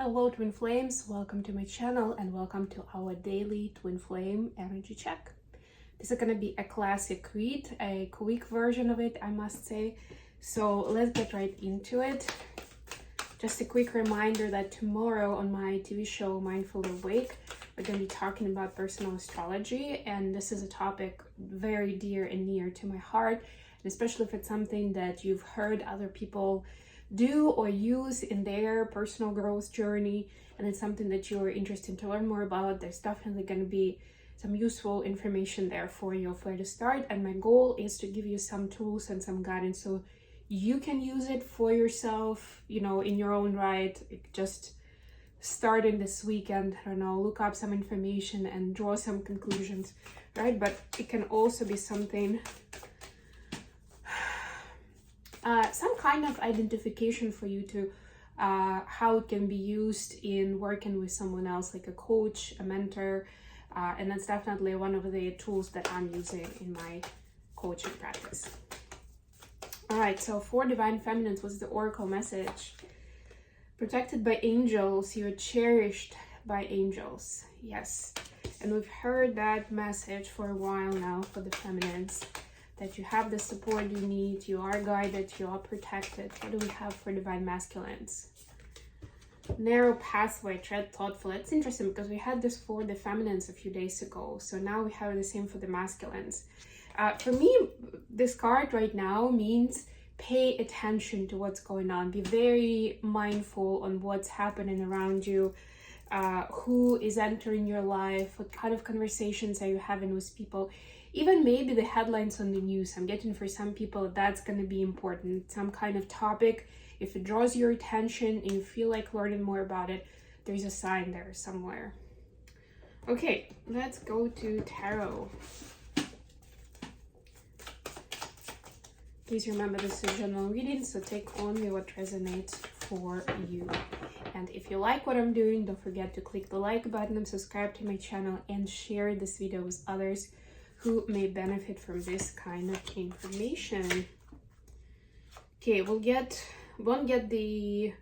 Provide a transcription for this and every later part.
Hello twin flames, welcome to my channel and welcome to our daily twin flame energy check. This is gonna be a classic read, a quick version of it, I must say. So let's get right into it. Just a quick reminder that tomorrow on my TV show Mindfully Awake, we're gonna be talking about personal astrology, and this is a topic very dear and near to my heart, and especially if it's something that you've heard other people do or use in their personal growth journey, and it's something that you're interested to learn more about. There's definitely going to be some useful information there for you of where to start, and my goal is to give you some tools and some guidance so you can use it for yourself, you know, in your own right. Just starting this weekend, I don't know, look up some information and draw some conclusions, right? But it can also be something, some kind of identification for you to how it can be used in working with someone else, like a coach, a mentor, and that's definitely one of the tools that I'm using in my coaching practice. All right, so for Divine Feminines, what's the oracle message? Protected by angels, you're cherished by angels. Yes, and we've heard that message for a while now for the feminines, that you have the support you need, you are guided, you are protected. What do we have for Divine Masculines? Narrow pathway, tread thoughtful. It's interesting because we had this for the feminines a few days ago, so now we have the same for the masculines. For me, this card right now means pay attention to what's going on. Be very mindful on what's happening around you, who is entering your life, what kind of conversations are you having with people. Even maybe the headlines on the news. I'm getting for some people that's going to be important. Some kind of topic, if it draws your attention and you feel like learning more about it, there's a sign there somewhere. Okay, let's go to tarot. Please remember this is a general reading, so take only what resonates for you. And if you like what I'm doing, don't forget to click the like button and subscribe to my channel and share this video with others who may benefit from this kind of information. Okay, we won't get the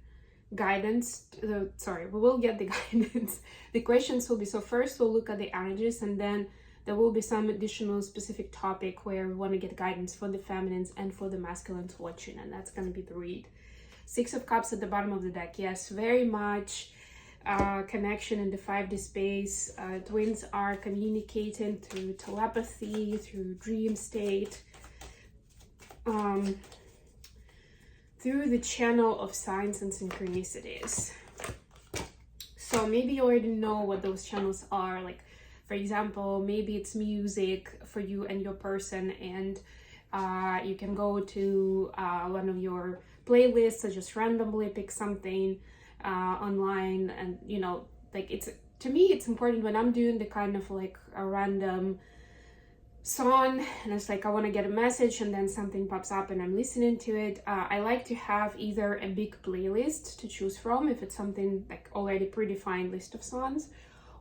guidance. We will get the guidance. The questions will be, so first we'll look at the energies, and then there will be some additional specific topic where we want to get guidance for the feminines and for the masculines watching, and that's going to be the read. Six of Cups at the bottom of the deck. Yes, very much connection in the 5D space. Twins are communicating through telepathy, through dream state, through the channel of signs and synchronicities. So maybe you already know what those channels are. Like, for example, maybe it's music for you and your person, and you can go to one of your playlists or just randomly pick something online, and you know, like, it's, to me it's important when I'm doing the kind of like a random song and it's like I want to get a message and then something pops up and I'm listening to it. I like to have either a big playlist to choose from if it's something like already predefined list of songs,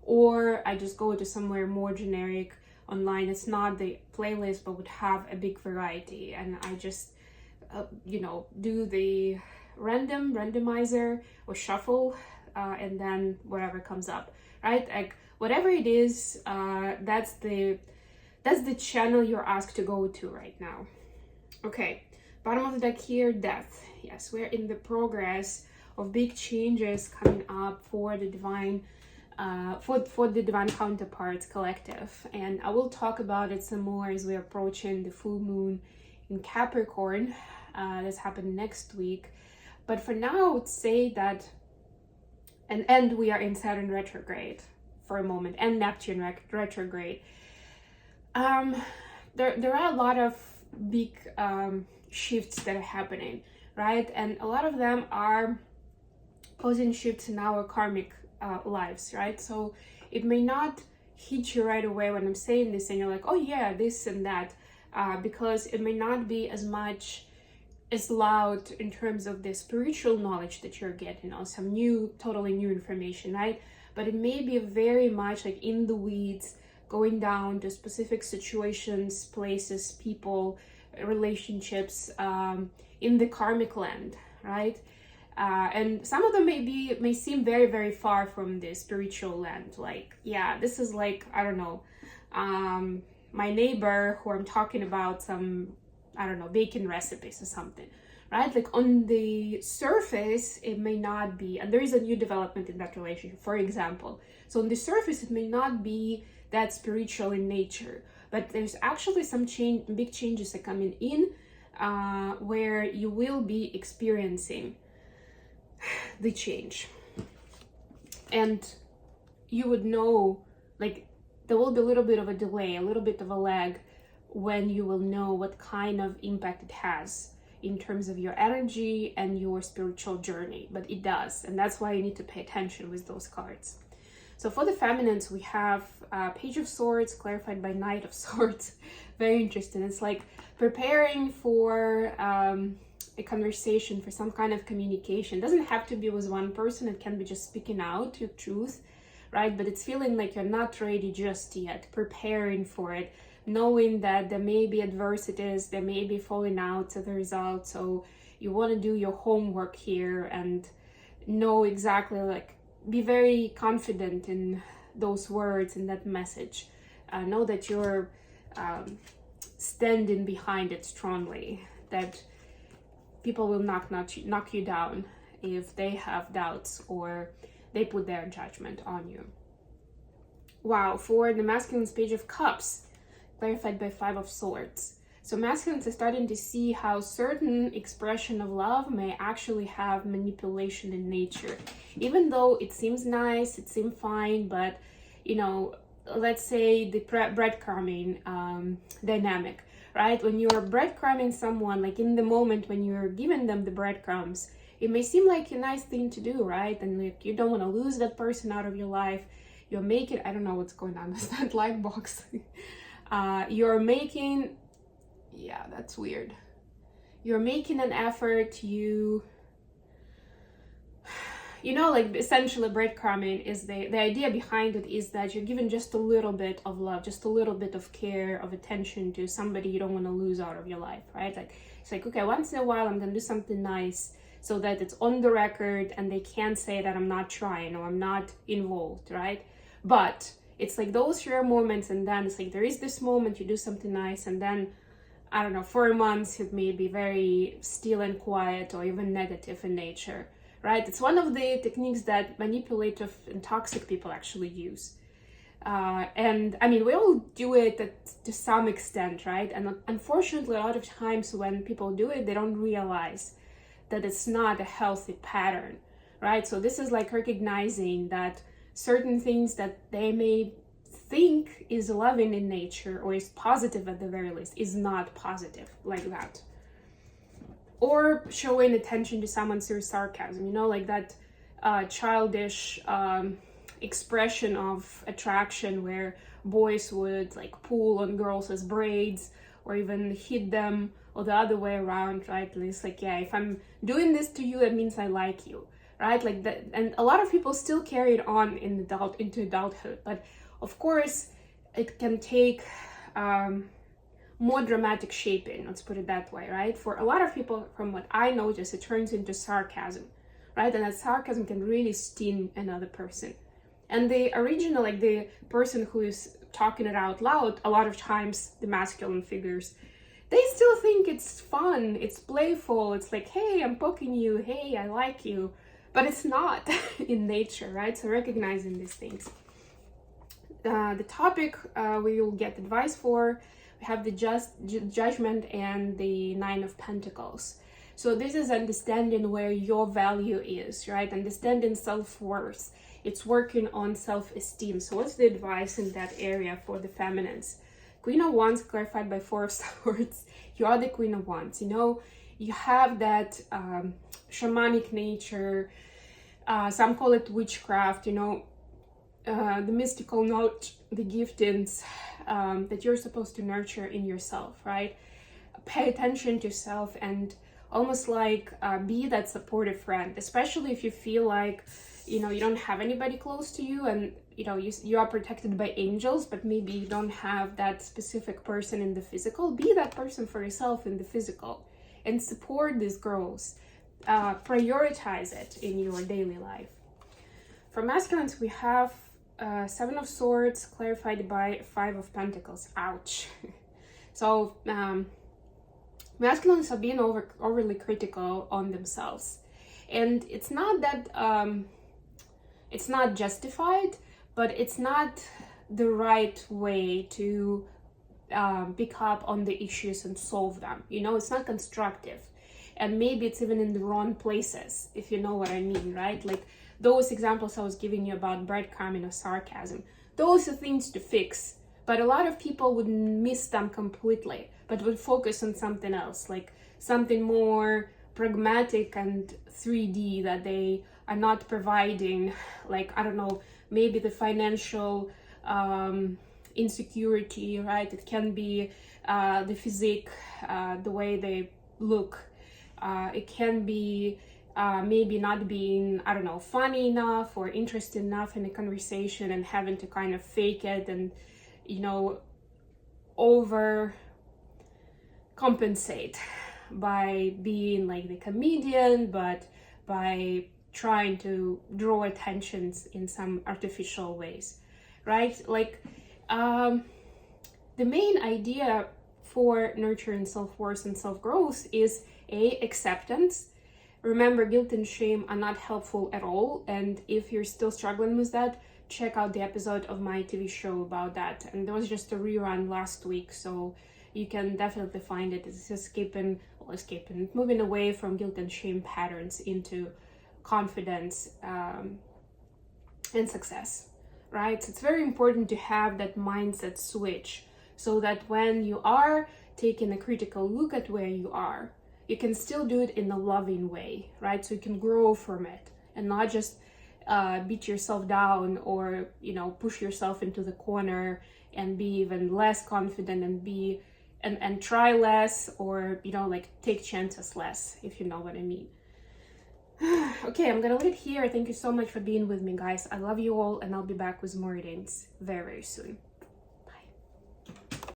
or I just go to somewhere more generic online. It's not the playlist but would have a big variety, and I just you know, do the randomizer or shuffle, and then whatever comes up, right? Like whatever it is, that's the channel you're asked to go to right now. Okay, bottom of the deck here, death. Yes, we're in the progress of big changes coming up for the divine for the Divine Counterparts collective, and I will talk about it some more as we're approaching the full moon in Capricorn. That's happened next week. But for now, I would say that, and we are in Saturn retrograde for a moment, and Neptune retrograde. There are a lot of big shifts that are happening, right? And a lot of them are causing shifts in our karmic lives, right? So it may not hit you right away when I'm saying this and you're like, oh yeah, this and that, because it may not be as much as loud in terms of the spiritual knowledge that you're getting, or some totally new information, right? But it may be very much like in the weeds, going down to specific situations, places, people, relationships, in the karmic land, right? And some of them may seem very, very far from the spiritual land. Like, yeah, this is like, I don't know, my neighbor who I'm talking about some, I don't know, baking recipes or something, right? Like on the surface, it may not be, and there is a new development in that relationship, for example. So on the surface, it may not be that spiritual in nature, but there's actually some big changes are coming in, where you will be experiencing the change. And you would know, like, there will be a little bit of a delay, a little bit of a lag, when you will know what kind of impact it has in terms of your energy and your spiritual journey. But it does, and that's why you need to pay attention with those cards. So for the feminines, we have Page of Swords clarified by Knight of Swords. Very interesting. It's like preparing for a conversation, for some kind of communication. It doesn't have to be with one person. It can be just speaking out your truth, right? But it's feeling like you're not ready just yet, preparing for it, knowing that there may be adversities, there may be falling out as a result. So you want to do your homework here and know exactly, like, be very confident in those words and that message. Know that you're standing behind it strongly, that people will knock you down if they have doubts or they put their judgment on you. Wow, for the masculine's Page of Cups, clarified by Five of Swords. So masculines are starting to see how certain expression of love may actually have manipulation in nature. Even though it seems nice, it seems fine, but, you know, let's say the breadcrumbing dynamic, right? When you're breadcrumbing someone, like in the moment when you're giving them the breadcrumbs, it may seem like a nice thing to do, right? And like you don't want to lose that person out of your life. You're making, I don't know what's going on with that light box. You're making, yeah, that's weird. You're making an effort, you know, like essentially breadcrumbing is the idea behind it is that you're giving just a little bit of love, just a little bit of care, of attention to somebody you don't want to lose out of your life, right? Like it's like, okay, once in a while I'm gonna do something nice so that it's on the record and they can't say that I'm not trying or I'm not involved, right? But it's like those rare moments, and then it's like there is this moment you do something nice, and then I don't know, for months it may be very still and quiet or even negative in nature, right? It's one of the techniques that manipulative and toxic people actually use. And I mean, we all do it to some extent, right? And unfortunately, a lot of times when people do it, they don't realize that it's not a healthy pattern, right? So this is like recognizing that certain things that they may think is loving in nature or is positive at the very least is not positive like that. Or showing attention to someone through sarcasm, you know, like that childish expression of attraction where boys would like pull on girls as braids or even hit them, or the other way around, right? It's like, yeah, if I'm doing this to you, it means I like you, right? Like that. And a lot of people still carry it on into adulthood, but of course it can take more dramatic shaping, let's put it that way, right? For a lot of people, from what I notice, it turns into sarcasm, right? And that sarcasm can really sting another person. And the original, like the person who is talking it out loud, a lot of times the masculine figures, they still think it's fun, it's playful, it's like, hey, I'm poking you, hey, I like you, but it's not in nature, right? So recognizing these things. The topic we will get advice for, we have the judgment and the Nine of Pentacles. So this is understanding where your value is, right? Understanding self-worth. It's working on self-esteem. So what's the advice in that area for the feminines? Queen of Wands clarified by Four of Swords. You are the Queen of Wands. You know, you have that shamanic nature. Some call it witchcraft, you know, the mystical note, the giftings that you're supposed to nurture in yourself, right? Pay attention to self and almost like be that supportive friend, especially if you feel like, you know, you don't have anybody close to you and, you know, you are protected by angels, but maybe you don't have that specific person in the physical. Be that person for yourself in the physical and support these girls. prioritize it in your daily life. For masculines, we have Seven of Swords clarified by Five of Pentacles. Ouch. So masculines are being overly critical on themselves, and it's not that it's not justified, but it's not the right way to pick up on the issues and solve them. You know, it's not constructive, and maybe it's even in the wrong places, if you know what I mean, right? Like those examples I was giving you about breadcrumbing or sarcasm, those are things to fix, but a lot of people would miss them completely, but would focus on something else, like something more pragmatic and 3D that they are not providing, like, I don't know, maybe the financial insecurity, right? It can be the physique, the way they look. It can be maybe not being, I don't know, funny enough or interested enough in a conversation and having to kind of fake it and, you know, over compensate by being like the comedian, but by trying to draw attentions in some artificial ways, right? Like the main idea for nurturing self-worth and self-growth is acceptance. Remember, guilt and shame are not helpful at all, and if you're still struggling with that, check out the episode of my TV show about that, and there was just a rerun last week, so you can definitely find it. It's moving away from guilt and shame patterns into confidence and success, right? So it's very important to have that mindset switch so that when you are taking a critical look at where you are, you can still do it in a loving way, right? So you can grow from it and not just beat yourself down or, you know, push yourself into the corner and be even less confident and try less, or, you know, like take chances less, if you know what I mean. Okay, I'm gonna leave it here. Thank you so much for being with me, guys. I love you all, and I'll be back with more readings very, very soon.